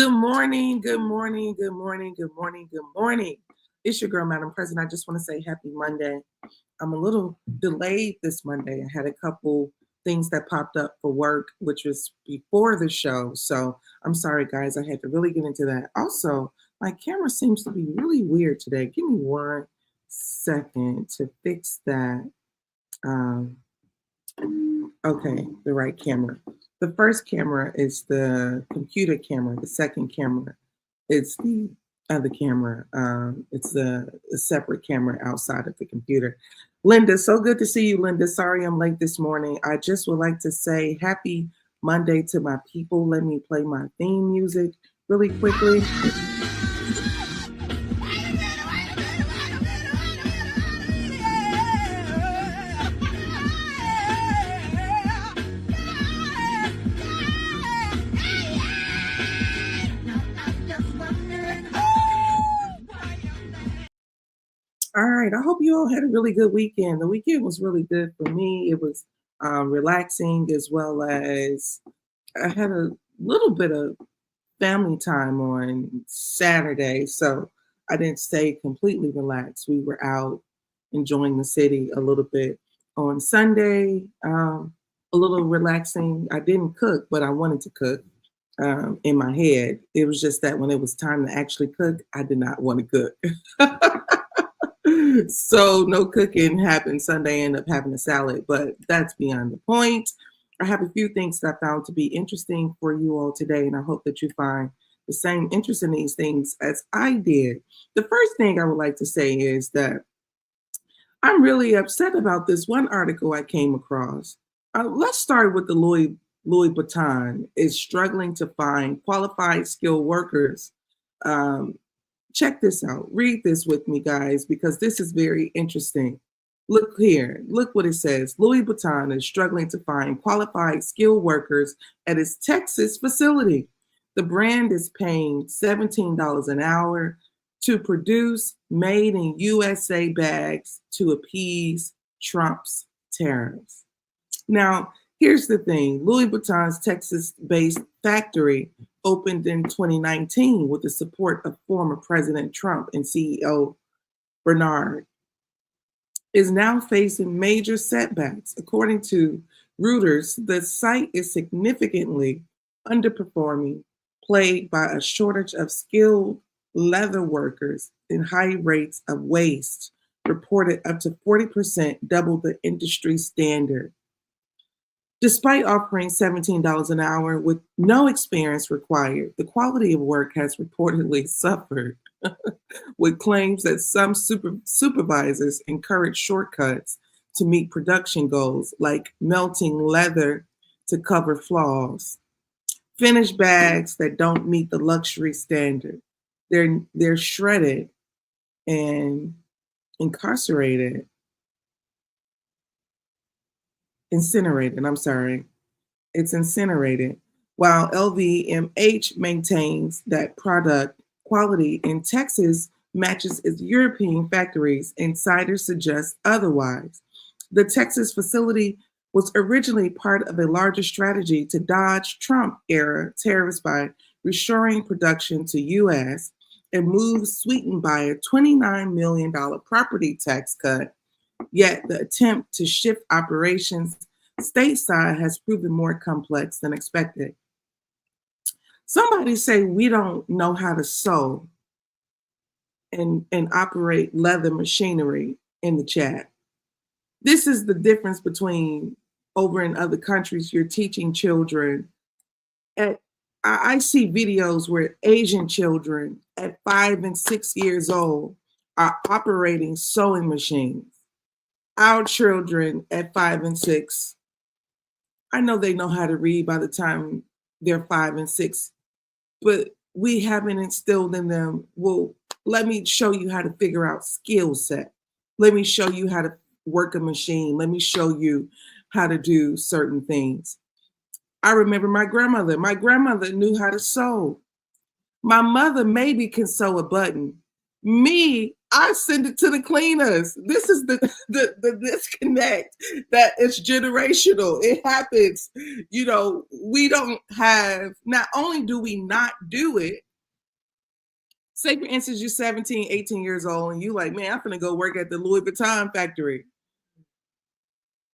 Good morning, good morning, good morning, good morning, good morning. It's your girl, Madam President. I just want to say happy Monday. I'm a little delayed this Monday. I had a couple things that popped up for work, which was before the show. So I'm sorry, guys. I had to really get into that. Also, my camera seems to be really weird today. Give me 1 second to fix that. Um, okay, the right camera. The first camera is the computer camera. The second camera is the other camera. It's a separate camera outside of the computer. Linda, so good to see you, Linda. Sorry I'm late this morning. I just would like to say happy Monday to my people. Let me play my theme music really quickly. All right. I hope you all had a really good weekend. The weekend was really good for me. It was relaxing, as well as I had a little bit of family time on Saturday. So I didn't stay completely relaxed. We were out enjoying the city a little bit. On Sunday, a little relaxing. I didn't cook, but I wanted to cook in my head. It was just that when it was time to actually cook, I did not want to cook. So no cooking happened Sunday. I ended up having a salad, but that's beyond the point. I have a few things that I found to be interesting for you all today, and I hope that you find the same interest in these things as I did. The first thing I would like to say is that I'm really upset about this one article I came across. Let's start with the Louis Vuitton is struggling to find qualified skilled workers. Um, Check this out. Read this with me, guys, because this is very interesting. Look here. Look what it says. Louis Vuitton is struggling to find qualified skilled workers at its Texas facility. The brand is paying $17 an hour to produce made in USA bags to appease Trump's tariffs. Now, here's the thing. Louis Vuitton's Texas-based factory opened in 2019 with the support of former President Trump and CEO Bernard, is now facing major setbacks. According to Reuters, the site is significantly underperforming, plagued by a shortage of skilled leather workers and high rates of waste, reported up to 40%, double the industry standard. Despite offering $17 an hour with no experience required, the quality of work has reportedly suffered, with claims that some supervisors encourage shortcuts to meet production goals, like melting leather to cover flaws, finished bags that don't meet the luxury standard. They're shredded and incinerated. It's incinerated. While LVMH maintains that product quality in Texas matches its European factories, insiders suggest otherwise. The Texas facility was originally part of a larger strategy to dodge Trump-era tariffs by reshoring production to U.S., a move sweetened by a $29 million property tax cut. Yet the attempt to shift operations stateside has proven more complex than expected. Somebody say we don't know how to sew and operate leather machinery in the chat. This is the difference between over in other countries, you're teaching children I see videos where Asian children at 5 and 6 years old are operating sewing machines. Our children at 5 and 6, I know they know how to read by the time they're 5 and 6, but we haven't instilled in them, well, let me show you how to figure out skill set. Let me show you how to work a machine. Let me show you how to do certain things. I remember my grandmother. My grandmother knew how to sew. My mother maybe can sew a button. Me, I send it to the cleaners. This is the disconnect that is generational. It happens. We don't have, not only do we not do it, say for instance, you're 17, 18 years old and you like, man, I'm gonna go work at the Louis Vuitton factory.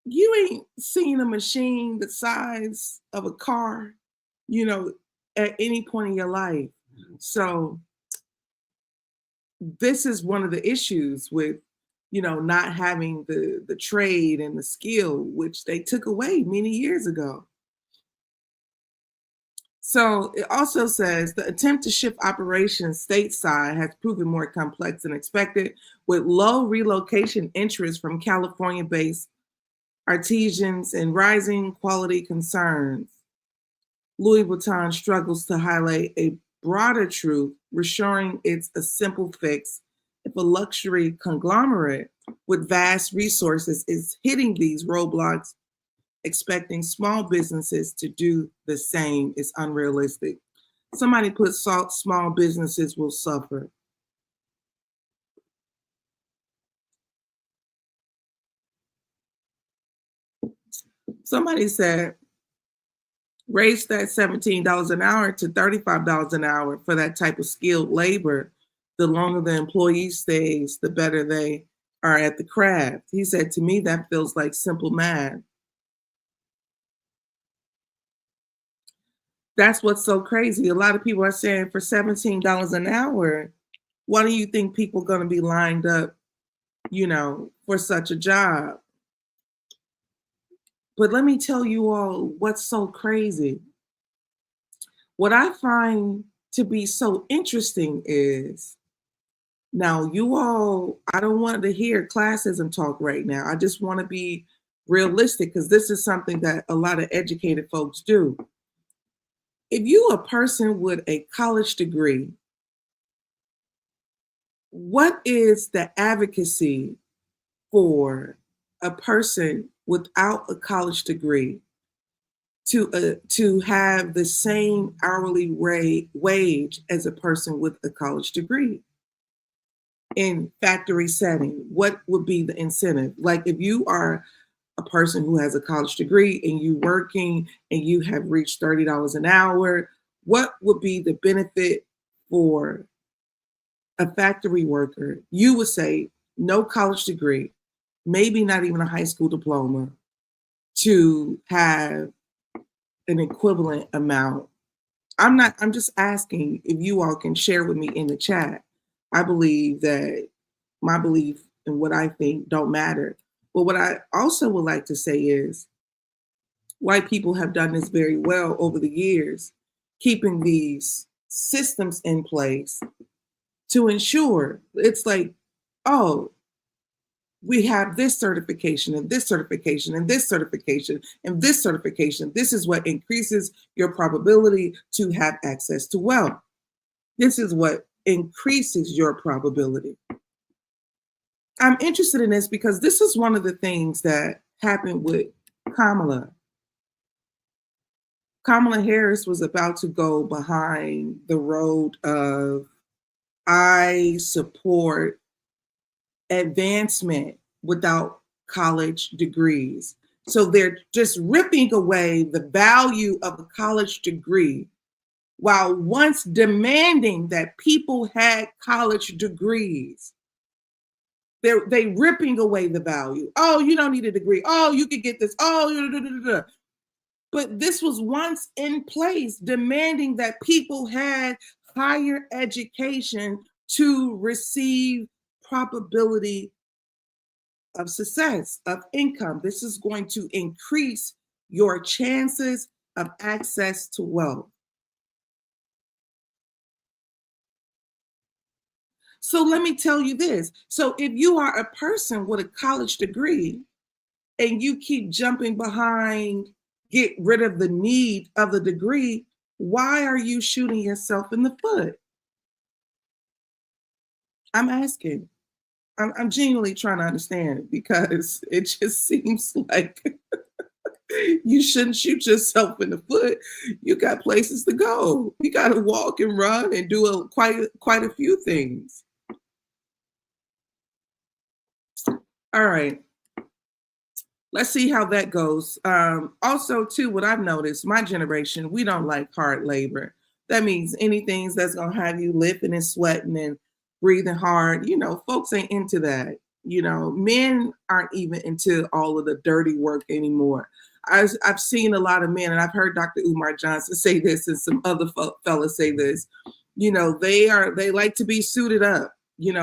You ain't seen a machine the size of a car, you know, at any point in your life. So this is one of the issues with, not having the trade and the skill, which they took away many years ago. So it also says the attempt to shift operations stateside has proven more complex than expected, with low relocation interest from California-based artisans and rising quality concerns. Louis Vuitton struggles to highlight a broader truth, reassuring it's a simple fix if a luxury conglomerate with vast resources is hitting these roadblocks. Expecting small businesses to do the same is unrealistic. Somebody put small businesses will suffer. Somebody said, raise that $17 an hour to $35 an hour for that type of skilled labor. The longer the employee stays, the better they are at the craft. He said, to me, that feels like simple math. That's what's so crazy. A lot of people are saying for $17 an hour, why do you think people are going to be lined up, for such a job? But let me tell you all what's so crazy. What I find to be so interesting is, now you all, I don't want to hear classism talk right now. I just want to be realistic because this is something that a lot of educated folks do. If you a person with a college degree, what is the advocacy for a person without a college degree to have the same hourly wage as a person with a college degree? In factory setting, what would be the incentive? Like if you are a person who has a college degree and you working and you have reached $30 an hour, what would be the benefit for a factory worker? You would say no college degree, maybe not even a high school diploma, to have an equivalent amount. I'm just asking if you all can share with me in the chat. I believe that my belief and what I think don't matter. But what I also would like to say is white people have done this very well over the years, keeping these systems in place to ensure it's like, oh, we have this certification and this certification and this certification and this certification. This is what increases your probability to have access to wealth. This is what increases your probability. I'm interested in this because this is one of the things that happened with Kamala. Kamala Harris was about to go behind the road of, I support advancement without college degrees. So they're just ripping away the value of a college degree while once demanding that people had college degrees. They ripping away the value. Oh, you don't need a degree. Oh, you could get this. Oh, da, da, da, da. But this was once in place, demanding that people had higher education to receive probability of success, of income. This is going to increase your chances of access to wealth. So let me tell you this. So if you are a person with a college degree and you keep jumping behind, get rid of the need of the degree, why are you shooting yourself in the foot? I'm asking. I'm genuinely trying to understand because it just seems like you shouldn't shoot yourself in the foot. You got places to go. You got to walk and run and do quite a few things. All right. Let's see how that goes. Also, too, what I've noticed, my generation, we don't like hard labor. That means anything that's gonna have you lifting and sweating and breathing hard. Folks ain't into that. Men aren't even into all of the dirty work anymore. I've seen a lot of men, and I've heard Dr. Umar Johnson say this, and some other fellas say this. They like to be suited up.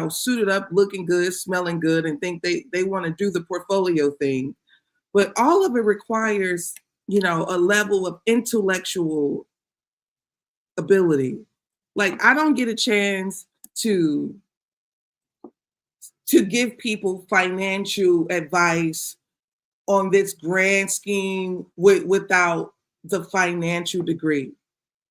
Suited up, looking good, smelling good, and think they want to do the portfolio thing, but all of it requires, a level of intellectual ability. Like, I don't get a chance to give people financial advice on this grand scheme without the financial degree.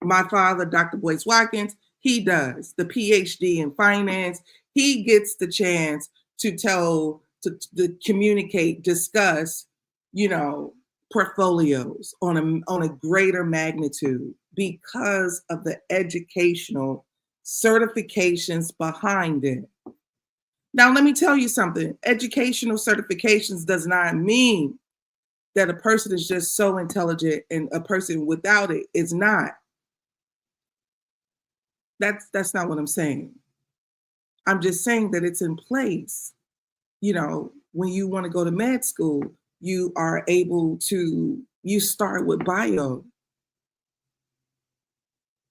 My father, Dr. Boyce Watkins, he does the PhD in finance. He gets the chance to communicate, discuss, portfolios on a greater magnitude because of the educational certifications behind it. Now, let me tell you something. Educational certifications does not mean that a person is just so intelligent, and a person without it is not. That's not what I'm saying. I'm just saying that it's in place. When you want to go to med school, you start with bio.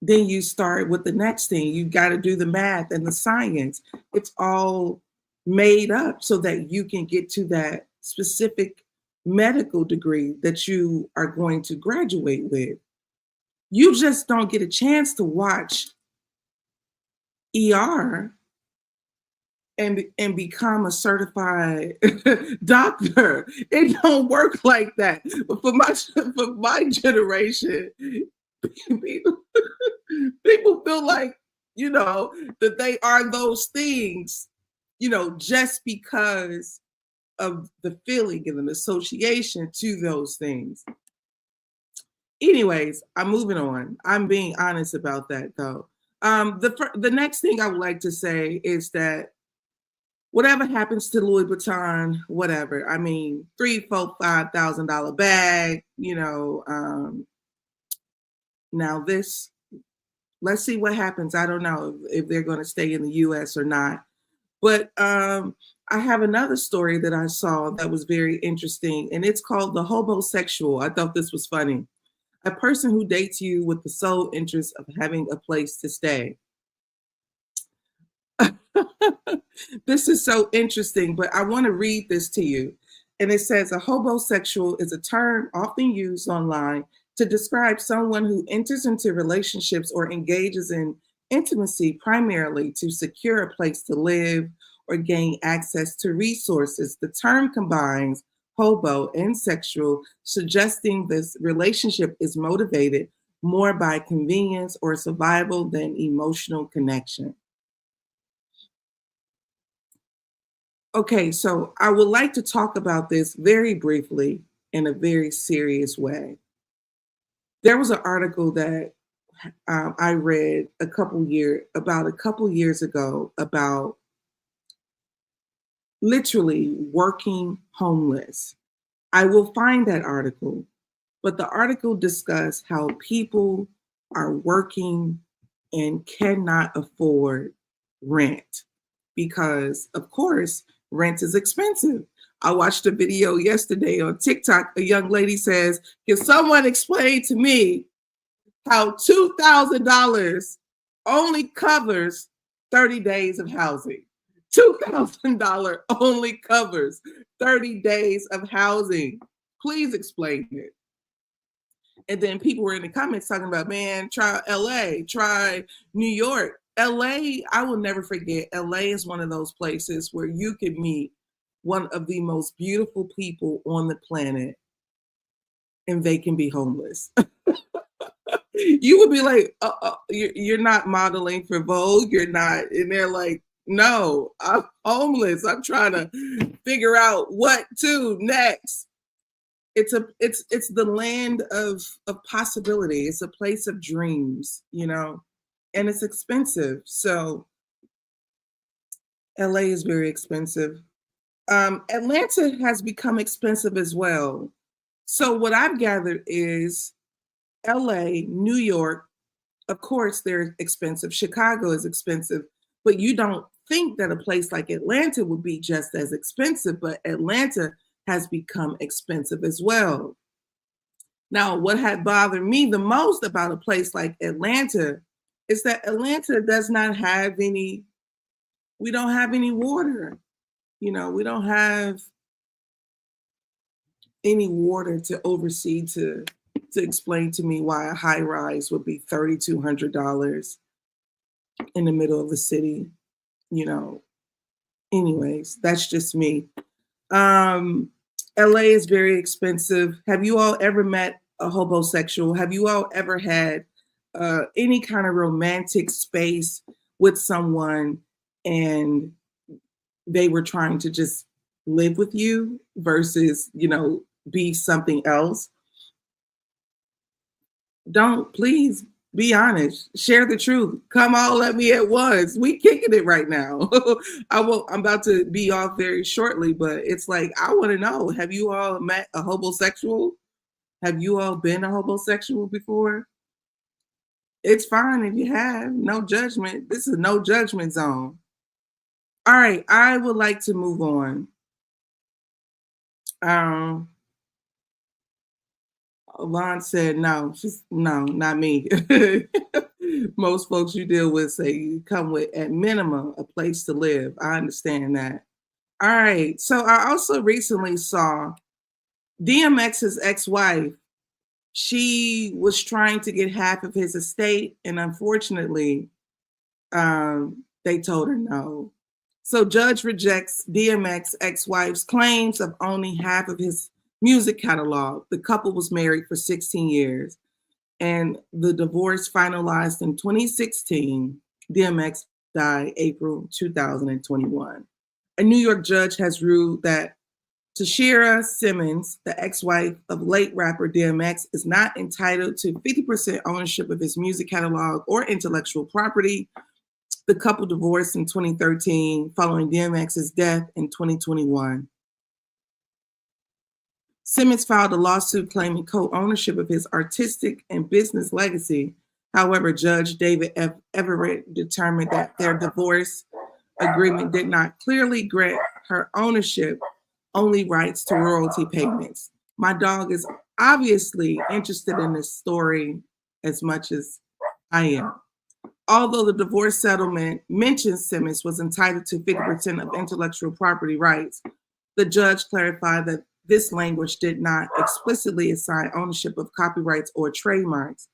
Then you start with the next thing. You got to do the math and the science. It's all made up so that you can get to that specific medical degree that you are going to graduate with. You just don't get a chance to watch ER and become a certified doctor. It don't work like that. But for my generation, people feel like, that they are those things, just because of the feeling and an association to those things. Anyways, I'm moving on. I'm being honest about that, though. The next thing I would like to say is that whatever happens to Louis Vuitton, whatever. I mean, $3,000, $4,000, $5,000 bag. Now this, let's see what happens. I don't know if they're going to stay in the U.S. or not. But I have another story that I saw that was very interesting, and it's called the hobosexual. I thought this was funny. A person who dates you with the sole interest of having a place to stay. This is so interesting, but I want to read this to you. And it says, a hobosexual is a term often used online to describe someone who enters into relationships or engages in intimacy primarily to secure a place to live or gain access to resources. The term combines hobo and sexual, suggesting this relationship is motivated more by convenience or survival than emotional connection. Okay, so I would like to talk about this very briefly in a very serious way. There was an article that I read a couple years ago about literally working homeless. I will find that article, but the article discussed how people are working and cannot afford rent because, of course, rent is expensive. I watched a video yesterday on TikTok. A young lady says, can someone explain to me how $2,000 only covers 30 days of housing? $2,000 only covers 30 days of housing. Please explain it. And then people were in the comments talking about, man, try LA, try New York. LA, I will never forget. LA is one of those places where you can meet one of the most beautiful people on the planet and they can be homeless. You would be like, you're not modeling for Vogue. You're not. And they're like, no, I'm homeless. I'm trying to figure out what to next. It's the land of possibility. It's a place of dreams, and it's expensive. So LA is very expensive. Atlanta has become expensive as well. So what I've gathered is LA, New York, of course, they're expensive. Chicago is expensive, but you don't think that a place like Atlanta would be just as expensive, but Atlanta has become expensive as well. Now, what had bothered me the most about a place like Atlanta is that Atlanta does not have any, we don't have any water. We don't have any water to oversee to explain to me why a high rise would be $3,200 in the middle of the city. You know, anyways, that's just me. Um, LA is very expensive. Have you all ever met a hobosexual? Have you all ever had any kind of romantic space with someone and they were trying to just live with you versus, be something else? Don't, please be honest. Share the truth. Come all at me at once. We kicking it right now. I'm about to be off very shortly, but it's like I want to know. Have you all met a hobosexual? Have you all been a hobosexual before? It's fine if you have. No judgment. This is no judgment zone. All right, I would like to move on. Um, Vaughn said, no, no, not me. Most folks you deal with say you come with, at minimum, a place to live. I understand that. All right. So I also recently saw DMX's ex-wife. She was trying to get half of his estate, and unfortunately, they told her no. So judge rejects DMX ex-wife's claims of owning half of his music catalog. The couple was married for 16 years, and the divorce finalized in 2016. DMX died April 2021. A New York judge has ruled that Tashira Simmons, the ex-wife of late rapper DMX, is not entitled to 50% ownership of his music catalog or intellectual property. The couple divorced in 2013 following DMX's death in 2021. Simmons filed a lawsuit claiming co-ownership of his artistic and business legacy. However, Judge David F. Everett determined that their divorce agreement did not clearly grant her ownership, only rights to royalty payments. My dog is obviously interested in this story as much as I am. Although the divorce settlement mentions Simmons was entitled to 50% of intellectual property rights, the judge clarified that this language did not explicitly assign ownership of copyrights or trademarks.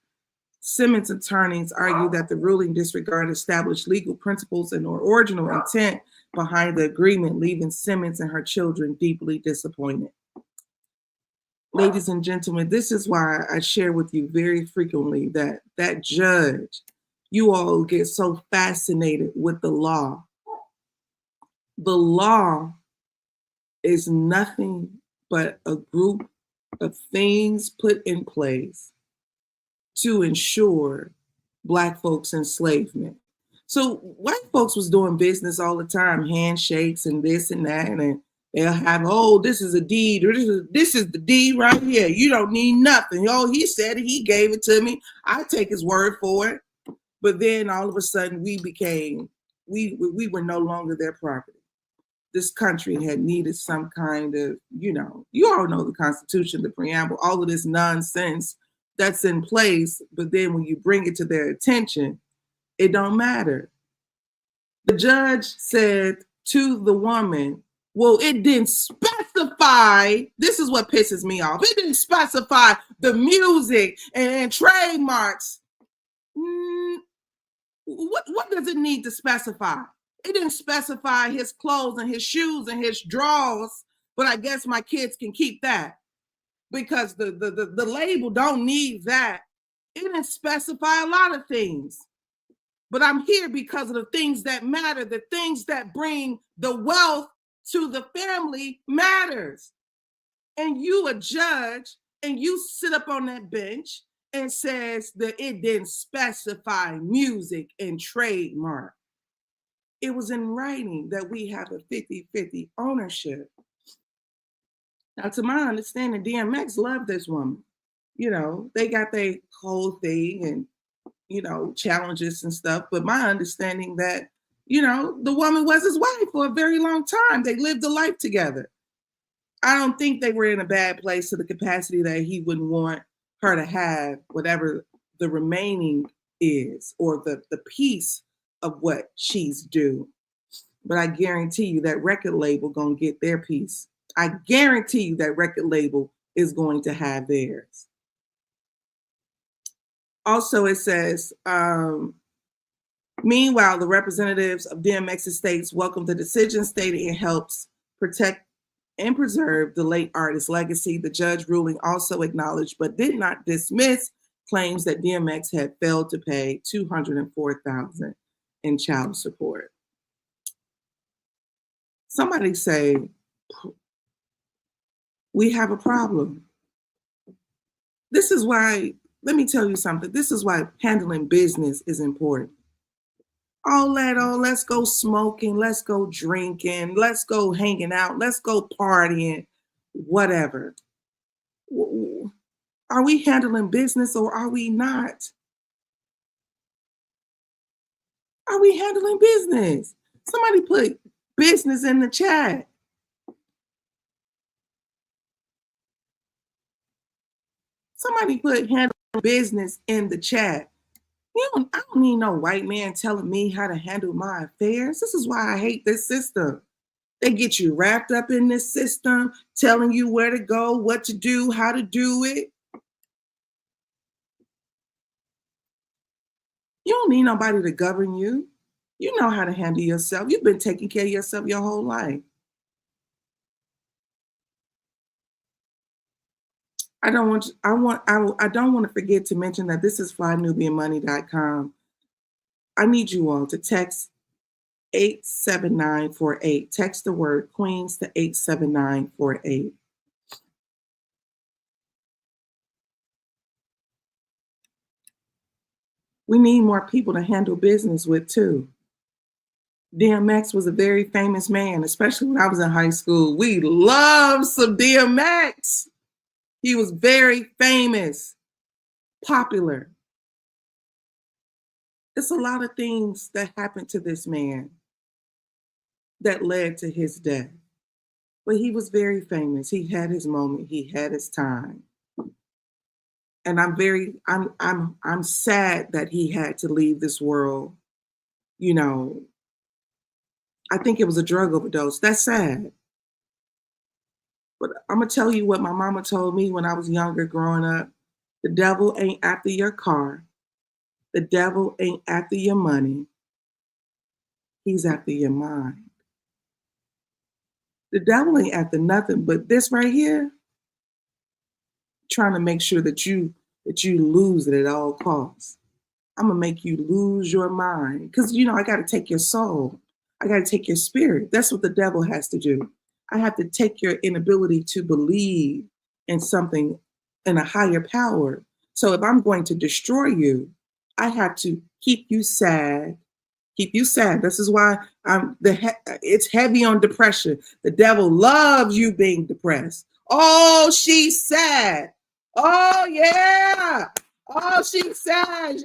Simmons' attorneys argue that the ruling disregarded established legal principles and or original intent behind the agreement, leaving Simmons and her children deeply disappointed. Ladies and gentlemen, this is why I share with you very frequently that judge, you all get so fascinated with the law. The law is nothing but a group of things put in place to ensure Black folks' enslavement. So white folks was doing business all the time, handshakes and this and that, and they'll have, oh, this is a deed, or this is the deed right here. You don't need nothing. Oh, he said it, he gave it to me. I take his word for it. But then all of a sudden we were no longer their property. This country had needed some kind of, you all know the Constitution, the preamble, all of this nonsense that's in place. But then when you bring it to their attention, it don't matter. The judge said to the woman, well, it didn't specify, this is what pisses me off. It didn't specify the music and trademarks. What does it need to specify? It didn't specify his clothes and his shoes and his drawers, but I guess my kids can keep that because the label don't need that. It didn't specify a lot of things, but I'm here because of the things that matter, the things that bring the wealth to the family matters. And you a judge and you sit up on that bench and says that it didn't specify music and trademark. It was in writing that we have a 50-50 ownership. Now, to my understanding, DMX loved this woman. You know, they got their whole thing and, you know, challenges and stuff. But my understanding that, you know, the woman was his wife for a very long time. They lived a life together. I don't think they were in a bad place to the capacity that he wouldn't want her to have whatever the remaining is or the piece of what she's due. But I guarantee you that record label gonna get their piece. I guarantee you that record label is going to have theirs. Also, it says, meanwhile, the representatives of DMX estates welcome the decision, stating it helps protect and preserve the late artist's legacy. The judge ruling also acknowledged but did not dismiss claims that DMX had failed to pay $204,000 in child support. Somebody say, we have a problem. This is why, let me tell you something. This is why handling business is important. All that, let's go smoking, let's go drinking, let's go hanging out, let's go partying, whatever. Are we handling business or are we not? Are we handling business? Somebody put business in the chat. Somebody put handling business in the chat. I don't need no white man telling me how to handle my affairs. This is why I hate this system. They get you wrapped up in this system, telling you where to go, what to do, how to do it. You don't need nobody to govern you. You know how to handle yourself. You've been taking care of yourself your whole life. I don't want to forget to mention that this is flynubianmoney.com. I need you all to text 87948. Text the word Queens to 87948. We need more people to handle business with too. DMX was a very famous man, especially when I was in high school. We loved some DMX. He was very famous, popular. It's a lot of things that happened to this man that led to his death. But he was very famous. He had his moment. He had his time. And I'm sad that he had to leave this world. You know, I think it was a drug overdose. That's sad. But I'm going to tell you what my mama told me when I was younger growing up. The devil ain't after your car. The devil ain't after your money. He's after your mind. The devil ain't after nothing but this right here, trying to make sure that you lose it at all costs. I'm going to make you lose your mind. Because, you know, I got to take your soul. I got to take your spirit. That's what the devil has to do. I have to take your inability to believe in something, in a higher power. So if I'm going to destroy you, I have to keep you sad. Keep you sad. This is why it's heavy on depression. The devil loves you being depressed. Oh, she's sad. Oh, yeah. Oh, she's sad.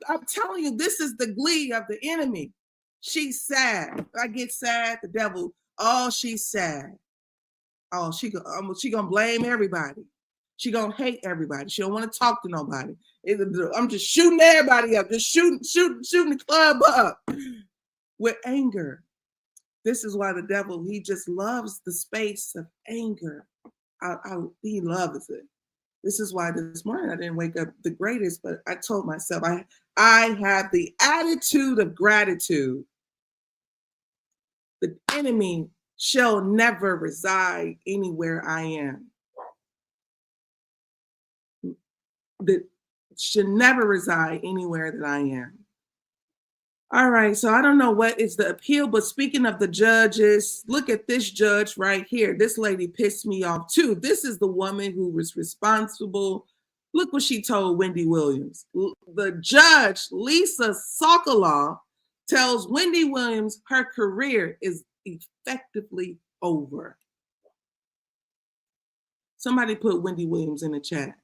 I'm telling you, this is the glee of the enemy. She's sad. I get sad. The devil, oh, she's sad. Oh, she gonna blame everybody. She gonna hate everybody. She don't want to talk to nobody. I'm just shooting everybody up. Just shooting the club up with anger. This is why the devil, he just loves the space of anger. He loves it. This is why this morning I didn't wake up the greatest, but I told myself I have the attitude of gratitude. The enemy shall never reside anywhere I am. That should never reside anywhere that I am. All right, so I don't know what is the appeal, but speaking of the judges, look at this judge right here. This lady pissed me off too. This is the woman who was responsible. Look what she told Wendy Williams. The judge, Lisa Sokoloff, tells Wendy Williams her career is effectively over. Somebody put Wendy Williams in the chat.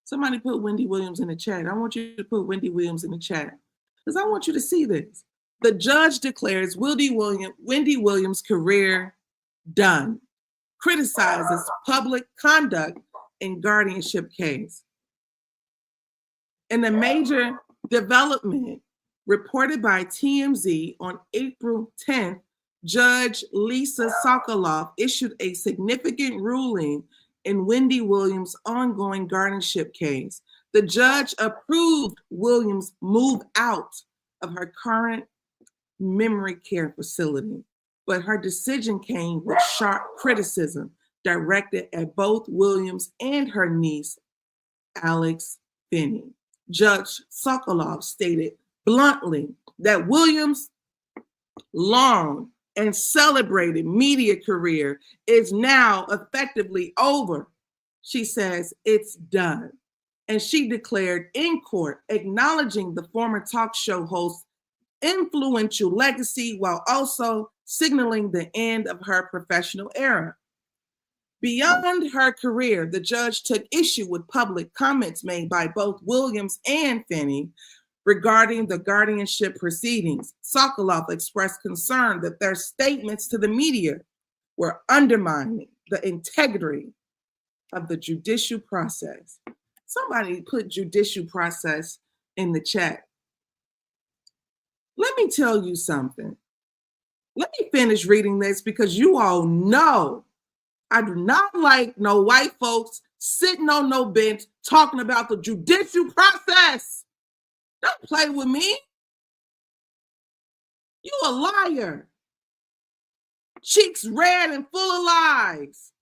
Somebody put Wendy Williams in the chat. I want you to put Wendy Williams in the chat because I want you to see this. The judge declares Wendy Williams' career done, criticizes public conduct in guardianship case. In a major development reported by TMZ on April 10th, Judge Lisa Sokoloff issued a significant ruling in Wendy Williams' ongoing guardianship case. The judge approved Williams' move out of her current memory care facility, but her decision came with sharp criticism directed at both Williams and her niece, Alex Finney. Judge Sokoloff stated bluntly that Williams' long and celebrated media career is now effectively over. She says it's done. And she declared in court, acknowledging the former talk show host's influential legacy while also signaling the end of her professional era. Beyond her career, the judge took issue with public comments made by both Williams and Finney regarding the guardianship proceedings. Sokoloff expressed concern that their statements to the media were undermining the integrity of the judicial process. Somebody put judicial process in the chat. Let me tell you something. Let me finish reading this because you all know I do not like no white folks sitting on no bench talking about the judicial process. Don't play with me. You a liar. Cheeks red and full of lies.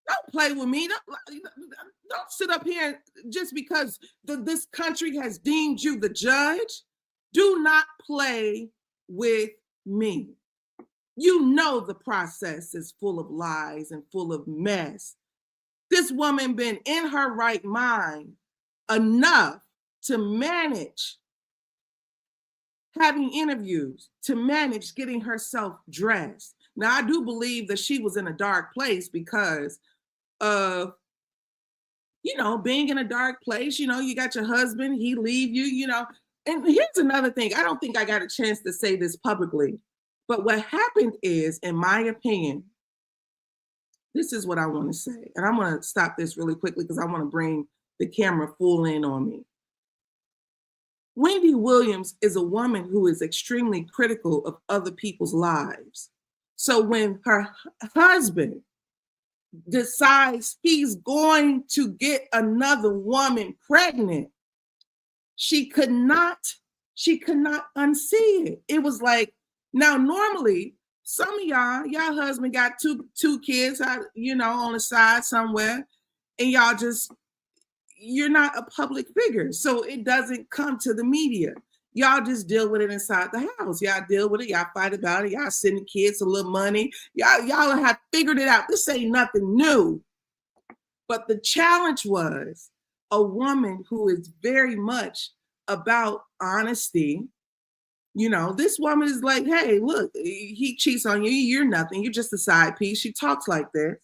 Don't play with me. Don't sit up here just because this country has deemed you the judge. Do not play with me. You know the process is full of lies and full of mess. This woman been in her right mind enough to manage having interviews, to manage getting herself dressed. Now, I do believe that she was in a dark place because of, being in a dark place. You got your husband, he leave you, And here's another thing. I don't think I got a chance to say this publicly. But what happened is, in my opinion, this is what I want to say. And I'm going to stop this really quickly because I want to bring the camera full in on me. Wendy Williams is a woman who is extremely critical of other people's lives. So when her husband decides he's going to get another woman pregnant, she could not unsee it. It was like, now normally some of y'all husband got two kids out, on the side somewhere, and you're not a public figure, so it doesn't come to the media. Y'all just deal with it inside the house. Y'all deal with it. Y'all fight about it. Y'all send the kids a little money. Y'all have figured it out. This ain't nothing new. But the challenge was a woman who is very much about honesty. This woman is like, hey, look, he cheats on you. You're nothing. You're just a side piece. She talks like this.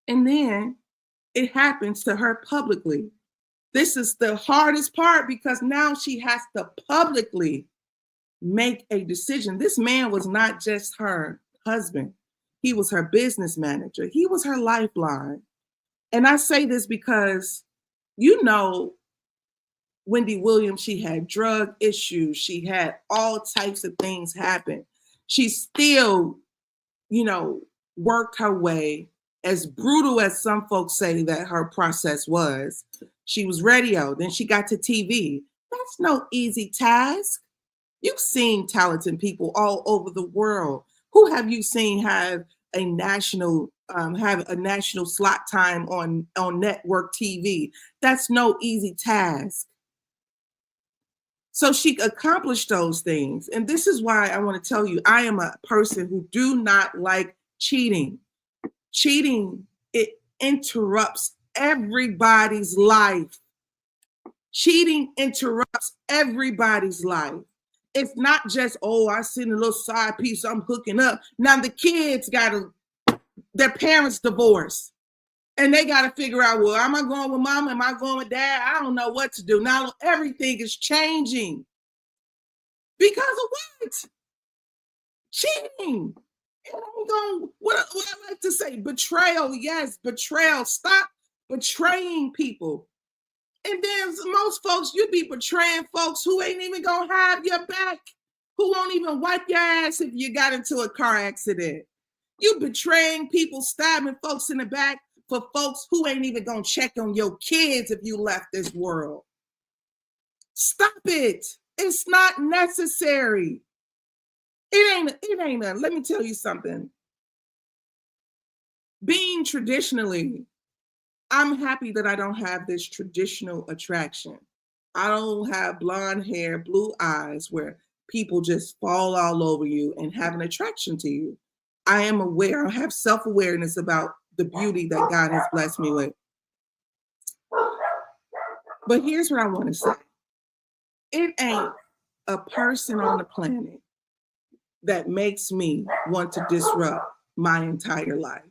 And then it happens to her publicly. This is the hardest part because now she has to publicly make a decision. This man was not just her husband. He was her business manager. He was her lifeline. And I say this because, Wendy Williams, she had drug issues. She had all types of things happen. She still, worked her way, as brutal as some folks say that her process was. She was radio, then she got to TV. That's no easy task. You've seen talented people all over the world. Who have you seen have a national slot time on network TV? That's no easy task. So she accomplished those things. And this is why I want to tell you, I am a person who do not like cheating. Cheating, it interrupts everybody's life. Cheating interrupts everybody's life. It's not just, oh, I seen a little side piece, I'm hooking up. Now the kids their parents divorced. And they got to figure out, well, am I going with mom? Am I going with dad? I don't know what to do. Now everything is changing. Because of what? Cheating. What I like to say, betrayal. Yes, betrayal. Stop betraying people. And then most folks, you be betraying folks who ain't even going to have your back, who won't even wipe your ass if you got into a car accident. You betraying people, stabbing folks in the back for folks who ain't even going to check on your kids if you left this world. Stop it. It's not necessary. It ain't. Let me tell you something. Being traditionally, I'm happy that I don't have this traditional attraction. I don't have blonde hair, blue eyes where people just fall all over you and have an attraction to you. I am aware, I have self-awareness about the beauty that God has blessed me with. But here's what I want to say. It ain't a person on the planet that makes me want to disrupt my entire life.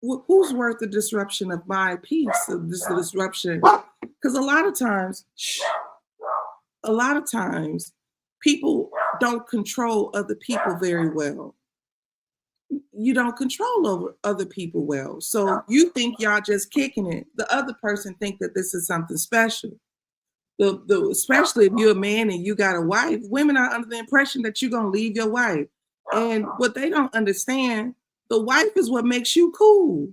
Who's worth the disruption of my peace, of this disruption? Because a lot of times, people don't control other people very well. You don't control over other people well. So you think y'all just kicking it. The other person think that this is something special. Especially if you're a man and you got a wife, women are under the impression that you're going to leave your wife. And what they don't understand, the wife is what makes you cool.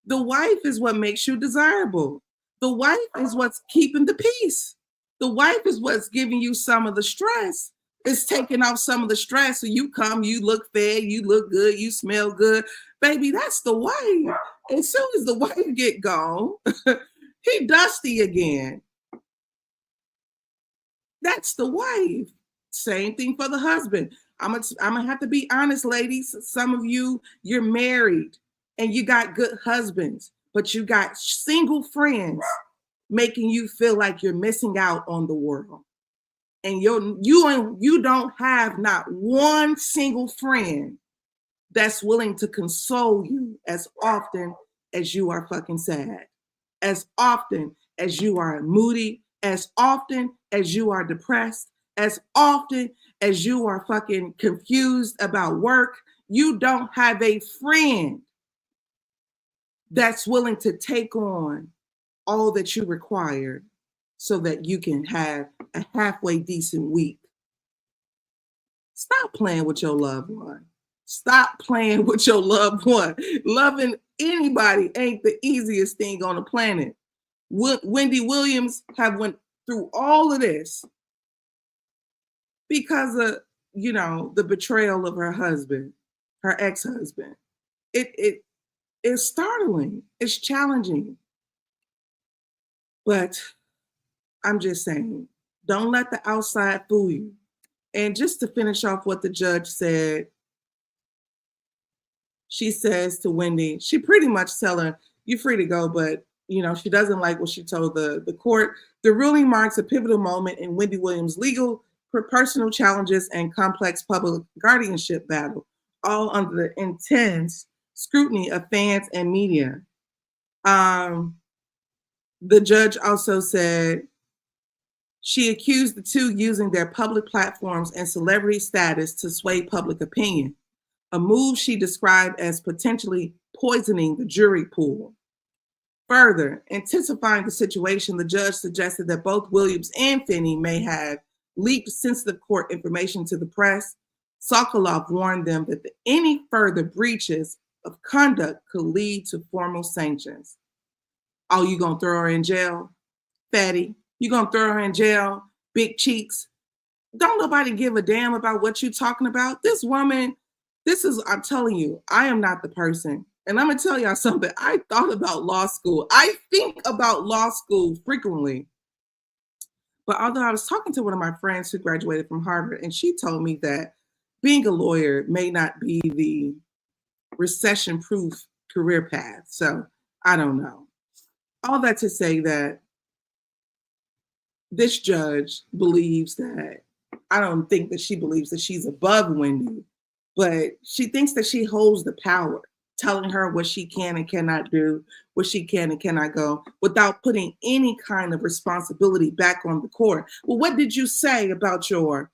The wife is what makes you desirable. The wife is what's keeping the peace. The wife is what's giving you some of the stress. It's taking off some of the stress. So you come, you look fed, you look good, you smell good. Baby, that's the wife. As soon as the wife get gone, he dusty again. That's the wife. Same thing for the husband. I'm gonna have to be honest, ladies. Some of you, you're married and you got good husbands, but you got single friends making you feel like you're missing out on the world. And you don't have not one single friend that's willing to console you as often as you are fucking sad, as often as you are moody, as often as you are depressed, as often as you are fucking confused about work. You don't have a friend that's willing to take on all that you require so that you can have a halfway decent week. Stop playing with your loved one. Stop playing with your loved one. Loving anybody ain't the easiest thing on the planet. Wendy Williams went through all of this because of, the betrayal of her husband, her ex-husband. It's startling. It's challenging. But I'm just saying, don't let the outside fool you. And just to finish off what the judge said, she says to Wendy, she pretty much tell her, you're free to go, but she doesn't like what she told the court. The ruling marks a pivotal moment in Wendy Williams' legal, personal challenges and complex public guardianship battle, all under the intense scrutiny of fans and media. The judge also said she accused the two using their public platforms and celebrity status to sway public opinion, a move she described as potentially poisoning the jury pool. Further, intensifying the situation, the judge suggested that both Williams and Finney may have leaked sensitive court information to the press. Sokoloff warned them that any further breaches of conduct could lead to formal sanctions. Oh, you gonna throw her in jail, fatty? You gonna throw her in jail, big cheeks? Don't nobody give a damn about what you're talking about. This woman, I'm telling you, I am not the person. And I'm gonna tell y'all something. I thought about law school. I think about law school frequently. But although I was talking to one of my friends who graduated from Harvard, and she told me that being a lawyer may not be the recession proof career path. So I don't know. All that to say that this judge believes that, I don't think that she believes that she's above Wendy, but she thinks that she holds the power, telling her what she can and cannot do, what she can and cannot go, without putting any kind of responsibility back on the court. Well, what did you say about your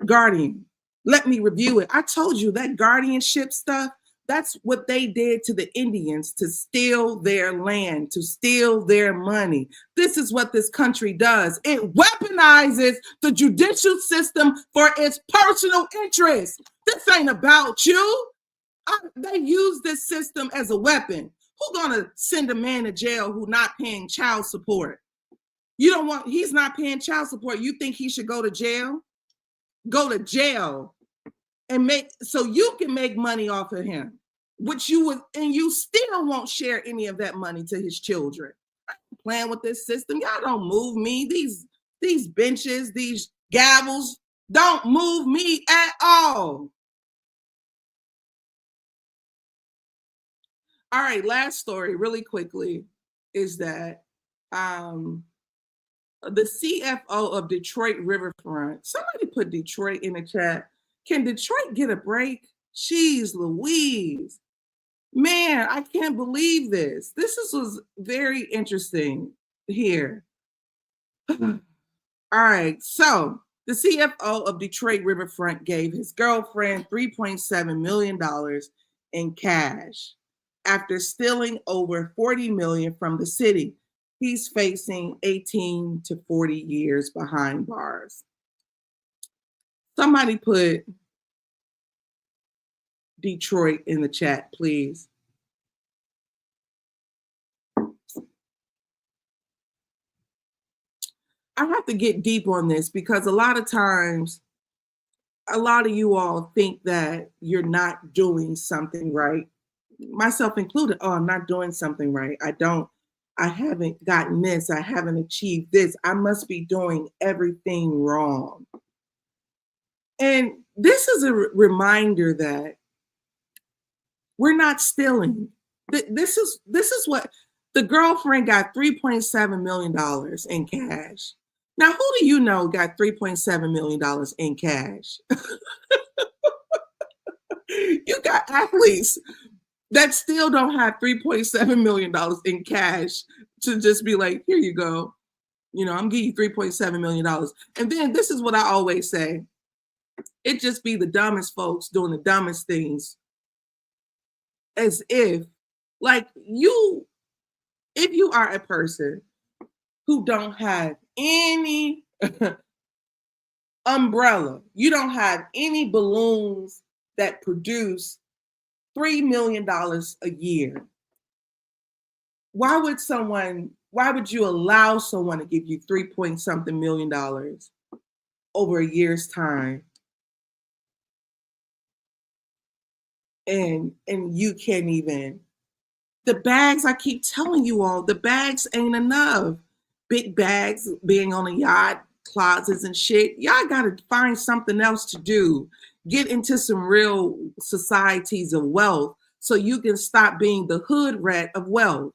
guardian? Let me review it. I told you that guardianship stuff, that's what they did to the Indians to steal their land, to steal their money. This is what this country does. It weaponizes the judicial system for its personal interest. This ain't about you. They use this system as a weapon. Who's gonna send a man to jail who not paying child support? You don't want, he's not paying child support. You think he should go to jail? Go to jail and make, so you can make money off of him, which you would, and you still won't share any of that money to his children. I'm playing with this system. Y'all don't move me. These benches, these gavels don't move me at all. All right, last story really quickly is that the CFO of Detroit Riverfront, somebody put Detroit in the chat. Can Detroit get a break? Jeez Louise. Man, I can't believe this. Was very interesting here. All right, so the CFO of Detroit Riverfront gave his girlfriend $3.7 million in cash after stealing over $40 million from the city. He's facing 18 to 40 years behind bars. Somebody put Detroit in the chat, please. I have to get deep on this because a lot of times, a lot of you all think that you're not doing something right, myself included. Oh, I'm not doing something right. I haven't gotten this. I haven't achieved this. I must be doing everything wrong. And this is a reminder that we're not stealing. This is what the girlfriend got $3.7 million in cash. Now, who do you know got $3.7 million in cash? You got athletes that still don't have $3.7 million in cash to just be like, here you go. You know, I'm giving you $3.7 million. And then this is what I always say. It just be the dumbest folks doing the dumbest things, as if, like, if you are a person who don't have any umbrella, you don't have any balloons that produce $3 million a year, why would you allow someone to give you 3-point-something million dollars over a year's time? And you can't even, the bags, I keep telling you all, the bags ain't enough. Big bags, being on a yacht, closets and shit. Y'all gotta find something else to do. Get into some real societies of wealth so you can stop being the hood rat of wealth.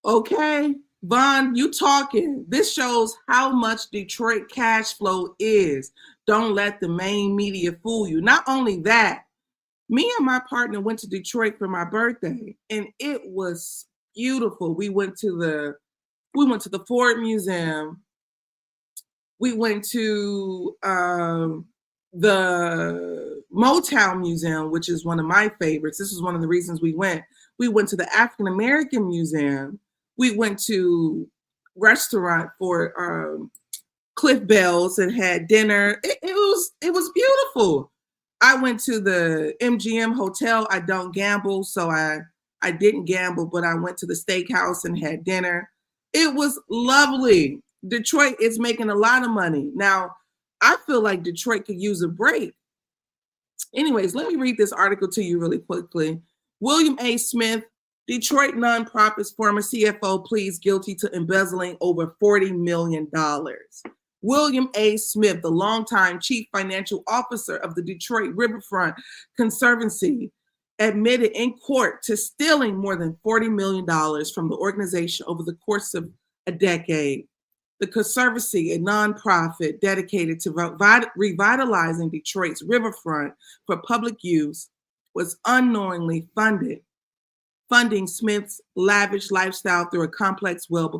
Okay, Vaughn, you talking. This shows how much Detroit cash flow is. Don't let the main media fool you. Not only that, me and my partner went to Detroit for my birthday, and it was beautiful. We went to the Ford Museum. We went to the Motown Museum, which is one of my favorites. This is one of the reasons we went. We went to the African American Museum. We went to restaurant for Cliff Bells and had dinner. It was beautiful. I went to the MGM Hotel. I don't gamble, so I didn't gamble, but I went to the steakhouse and had dinner. It was lovely. Detroit is making a lot of money. Now, I feel like Detroit could use a break. Anyways, let me read this article to you really quickly. William A. Smith Detroit nonprofit's former CFO pleads guilty to embezzling over $40 million. William A. Smith, the longtime chief financial officer of the Detroit Riverfront Conservancy, admitted in court to stealing more than $40 million from the organization over the course of a decade. The Conservancy, a nonprofit dedicated to revitalizing Detroit's riverfront for public use, was unknowingly funding Smith's lavish lifestyle through a complex web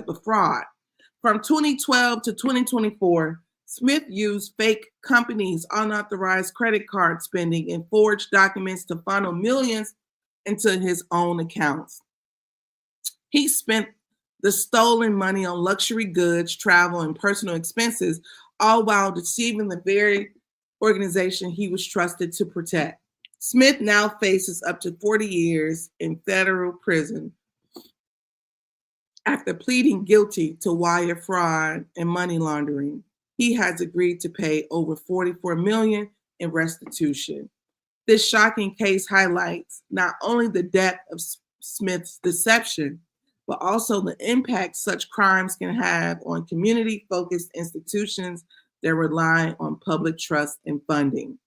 of fraud. From 2012 to 2024, Smith used fake companies' unauthorized credit card spending and forged documents to funnel millions into his own accounts. He spent the stolen money on luxury goods, travel, and personal expenses, all while deceiving the very organization he was trusted to protect. Smith now faces up to 40 years in federal prison after pleading guilty to wire fraud and money laundering. He has agreed to pay over $44 million in restitution. This shocking case highlights not only the depth of Smith's deception, but also the impact such crimes can have on community-focused institutions that rely on public trust and funding.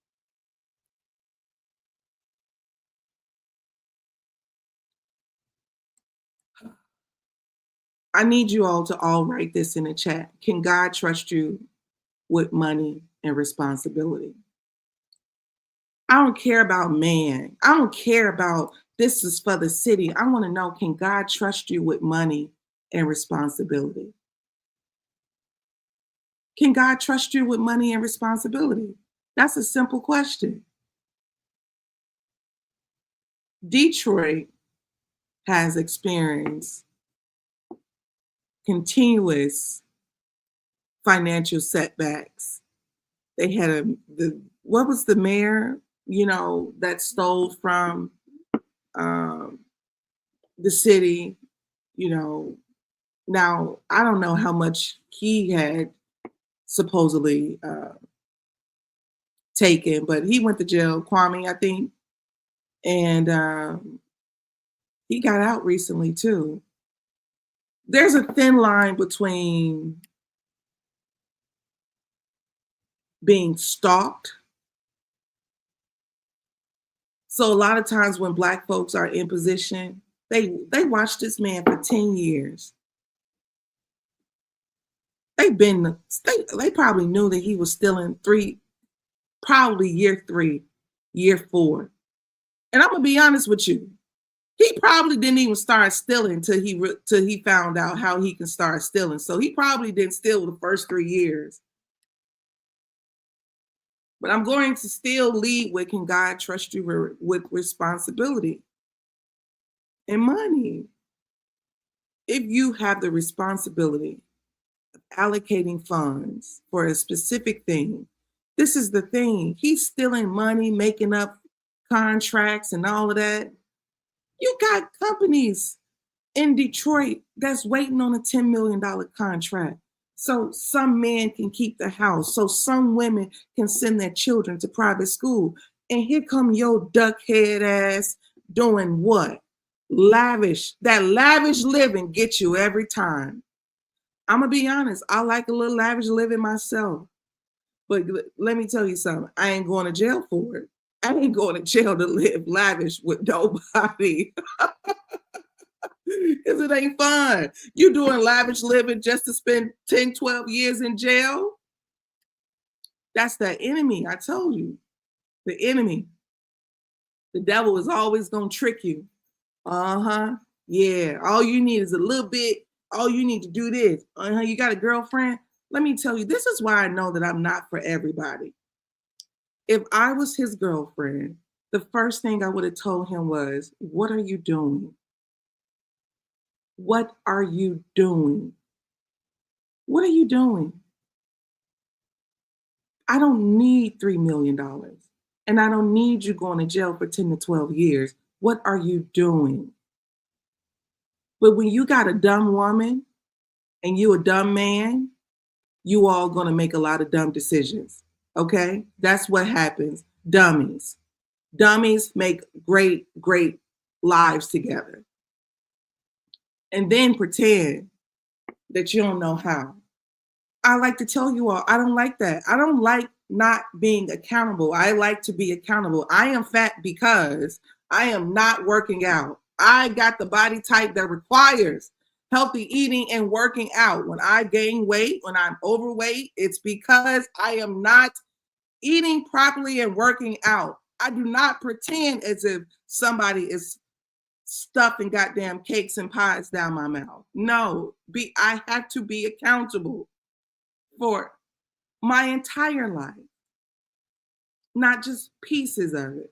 I need you all to all write this in the chat. Can God trust you with money and responsibility? I don't care about man. I don't care about this is for the city. I want to know, can God trust you with money and responsibility? Can God trust you with money and responsibility? That's a simple question. Detroit has experienced continuous financial setbacks. They had what was the mayor, that stole from the city, now I don't know how much he had supposedly taken, but he went to jail, Kwame, I think, and he got out recently too. There's a thin line between being stalked. So a lot of times when Black folks are in position, they watched this man for 10 years. They probably knew that he was stealing probably year 3, year 4. And I'm gonna be honest with you, he probably didn't even start stealing till he found out how he can start stealing. So he probably didn't steal the first 3 years. But I'm going to still lead with, can God trust you with responsibility and money? If you have the responsibility of allocating funds for a specific thing, this is the thing. He's stealing money, making up contracts and all of that. You got companies in Detroit that's waiting on a $10 million contract. So some men can keep the house. So some women can send their children to private school. And here come your duckhead ass doing what? Lavish. That lavish living gets you every time. I'm going to be honest. I like a little lavish living myself. But let me tell you something. I ain't going to jail for it. I ain't going to jail to live lavish with nobody. Because it ain't fun. You doing lavish living just to spend 10, 12 years in jail? That's the enemy. I told you. The enemy. The devil is always going to trick you. Yeah. All you need is a little bit. All you need to do this. You got a girlfriend? Let me tell you, this is why I know that I'm not for everybody. If I was his girlfriend, the first thing I would have told him was, what are you doing? What are you doing? What are you doing? I don't need $3 million. And I don't need you going to jail for 10 to 12 years. What are you doing? But when you got a dumb woman and you a dumb man, you all going to make a lot of dumb decisions. Okay? That's what happens. Dummies. Dummies make great, great lives together. and then pretend that you don't know how. I like to tell you all, I don't like that. I don't like not being accountable. I like to be accountable. I am fat because I am not working out. I got the body type that requires healthy eating and working out. When I gain weight, when I'm overweight, it's because I am not eating properly and working out. I do not pretend as if somebody is stuffing goddamn cakes and pies down my mouth. No, I have to be accountable for my entire life, not just pieces of it.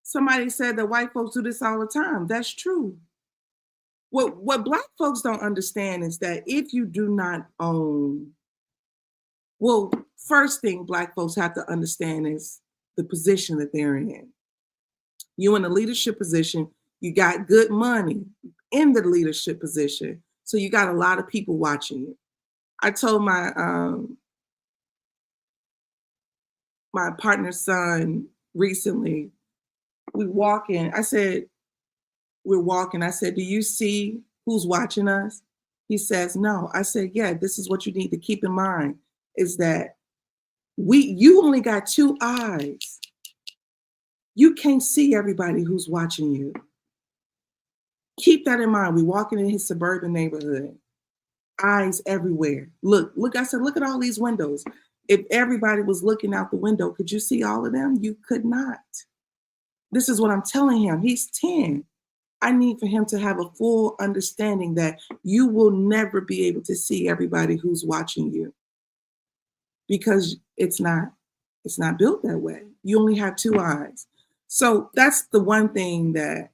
Somebody said that white folks do this all the time. That's true. What black folks don't understand is that if you do not own, well, first thing black folks have to understand is the position that they're in. You in a leadership position, you got good money in the leadership position. So you got a lot of people watching you. I told my partner's son recently, we're walking. I said, do you see who's watching us? He says, no. I said, yeah, this is what you need to keep in mind is that you only got two eyes. You can't see everybody who's watching you. Keep that in mind. We're walking in his suburban neighborhood. Eyes everywhere. Look, I said, look at all these windows. If everybody was looking out the window, could you see all of them? You could not. This is what I'm telling him. He's 10. I need for him to have a full understanding that you will never be able to see everybody who's watching you because it's not built that way. You only have two eyes. So that's the one thing that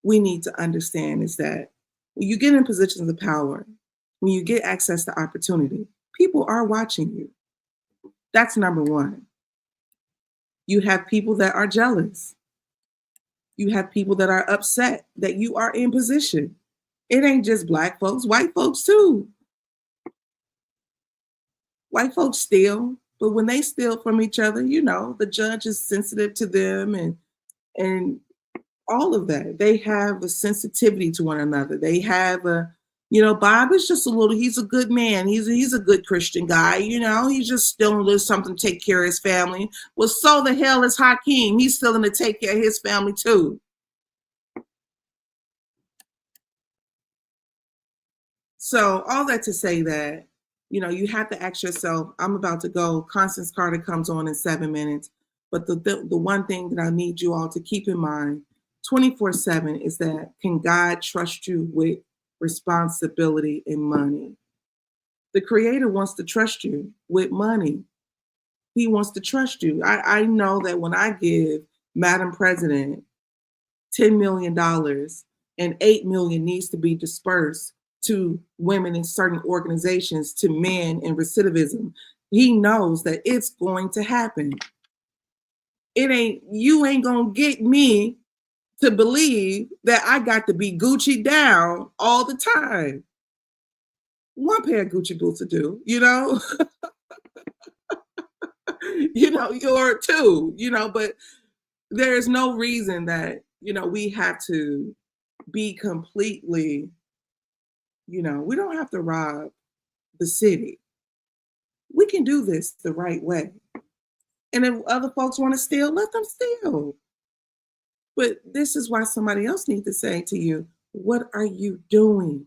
we need to understand is that when you get in positions of power, when you get access to opportunity, people are watching you. That's number one. You have people that are jealous. You have people that are upset that you are in position. It ain't just black folks, white folks too. White folks steal, but when they steal from each other, the judge is sensitive to them and all of that. They have a sensitivity to one another. They have Bob is just he's a good man. He's a good Christian guy. He's just stealing a little something to take care of his family. Well, so the hell is Hakeem. He's stealing to take care of his family too. So all that to say that, you have to ask yourself, I'm about to go. Constance Carter comes on in 7 minutes. But the one thing that I need you all to keep in mind 24/7 is that can God trust you with responsibility and money? The Creator wants to trust you with money. He wants to trust you. I know that when I give Madam President $10 million and $8 million needs to be dispersed to women in certain organizations, to men in recidivism, he knows that it's going to happen. You ain't gonna get me to believe that I got to be Gucci down all the time. One pair of Gucci boots to do, you're two, but there's no reason that, we have to be completely, we don't have to rob the city. We can do this the right way. And if other folks want to steal, let them steal. But this is why somebody else needs to say to you, what are you doing?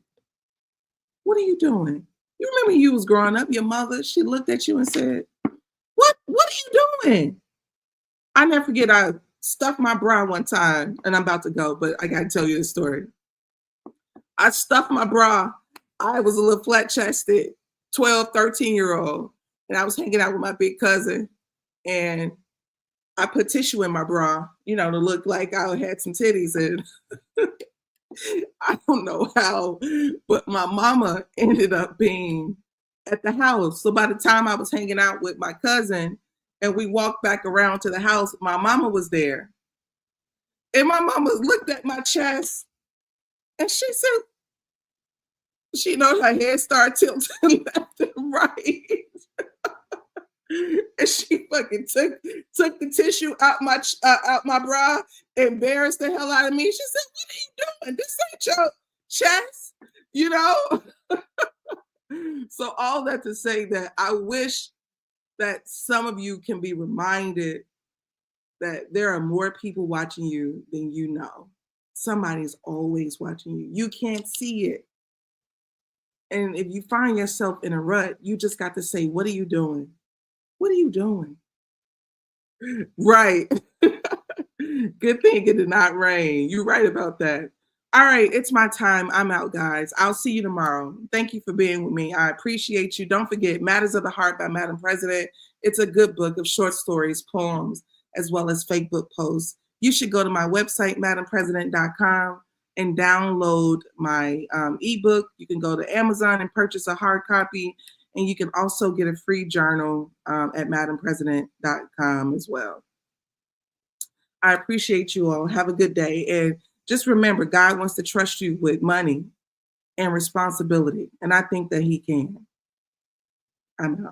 What are you doing? You remember you was growing up, your mother, she looked at you and said, what are you doing? I never forget, I stuffed my bra one time, and I'm about to go, but I got to tell you the story. I stuffed my bra. I was a little flat-chested 12, 13-year-old, and I was hanging out with my big cousin, and I put tissue in my bra, to look like I had some titties. And I don't know how, but my mama ended up being at the house. So by the time I was hanging out with my cousin and we walked back around to the house, my mama was there. And my mama looked at my chest and she said, she knows her head started tilting left and right. And she fucking took the tissue out my bra, embarrassed the hell out of me. She said, "What are you doing? This ain't your chest," you know. So all that to say that I wish that some of you can be reminded that there are more people watching you than you know. Somebody's always watching you. You can't see it. And if you find yourself in a rut, you just got to say, "What are you doing? What are you doing?" Right. Good thing it did not rain. You're right about that. All right, it's my time. I'm out, guys. I'll see you tomorrow. Thank you for being with me. I appreciate you. Don't forget Matters of the Heart by Madam President. It's a good book of short stories, poems, as well as fake book posts. You should go to my website, madampresident.com, and download my ebook. You can go to Amazon and purchase a hard copy, and you can also get a free journal at madampresident.com as well. I appreciate you all. Have a good day. And just remember, God wants to trust you with money and responsibility. And I think that He can. I'm out.